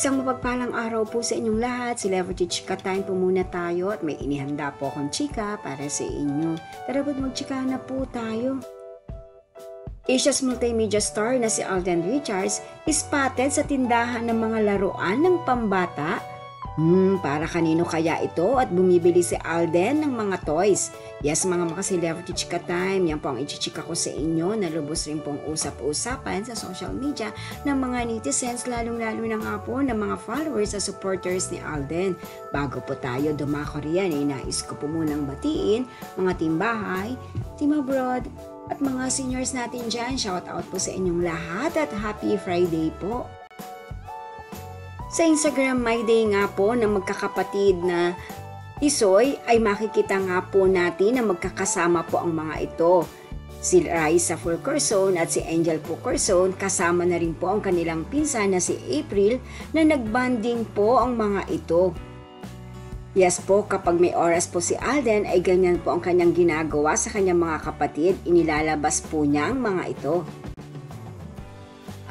Isang mapagpalang araw po sa inyong lahat. Celebrity Chika Time po muna tayo at may inihanda po akong chika para sa inyo. Tara ba't magchika na po tayo? Asia's multimedia star na si Alden Richards spotted sa tindahan ng mga laruan ng pambata. Para kanino kaya ito at bumibili si Alden ng mga toys? Yes, mga celebrity chika time, yan po ang ichichika ko sa inyo na lubos rin pong usap-usapan sa social media ng mga netizens, lalong-lalo na nga po ng mga followers at supporters ni Alden. Bago po tayo dumako riyan, nais ko po munang batiin mga timbahay, team abroad, at mga seniors natin dyan. Shout out po sa inyong lahat at happy Friday po. Sa Instagram My Day nga po ng magkakapatid na Isoy ay makikita nga po natin na magkakasama po ang mga ito. Si Raisa Fulkerson at si Angel Fulkerson, kasama na rin po ang kanilang pinsan na si April na nagbanding po ang mga ito. Yes po, kapag may oras po si Alden ay ganyan po ang kanyang ginagawa sa kanyang mga kapatid, inilalabas po niya ang mga ito.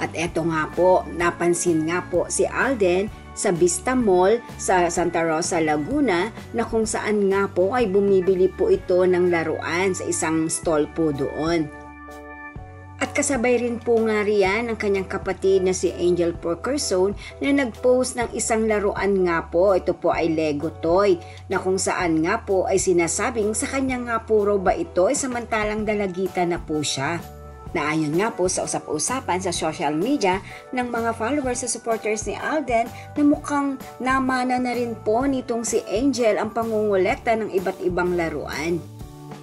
At eto nga po, napansin nga po si Alden sa Vista Mall sa Santa Rosa, Laguna na kung saan nga po ay bumibili po ito ng laruan sa isang stall po doon. At kasabay rin po nga riyan ang kanyang kapatid na si Angel Fulkerson na nag-post ng isang laruan nga po. Ito po ay Lego toy na kung saan nga po ay sinasabing sa kanya nga puro ba ito ay samantalang dalagita na po siya. Naayon nga po sa usap-usapan sa social media ng mga followers at supporters ni Alden na mukhang namana na rin po nitong si Angel ang pangungulekta ng iba't ibang laruan.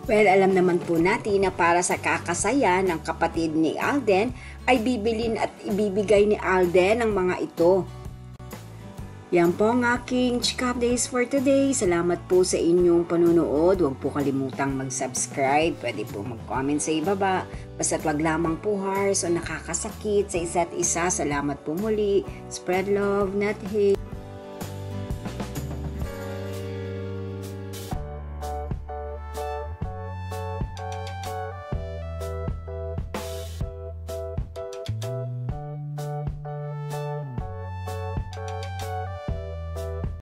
Well, alam naman po natin na para sa kakasaya ng kapatid ni Alden ay bibilin at ibibigay ni Alden ang mga ito. Yan po ang aking chika updates for today. Salamat po sa inyong panunood. Huwag po kalimutang mag-subscribe. Pwede po mag-comment sa ibaba. Basta't wag lamang po harsh o nakakasakit sa isa't isa. Salamat po muli. Spread love, not hate.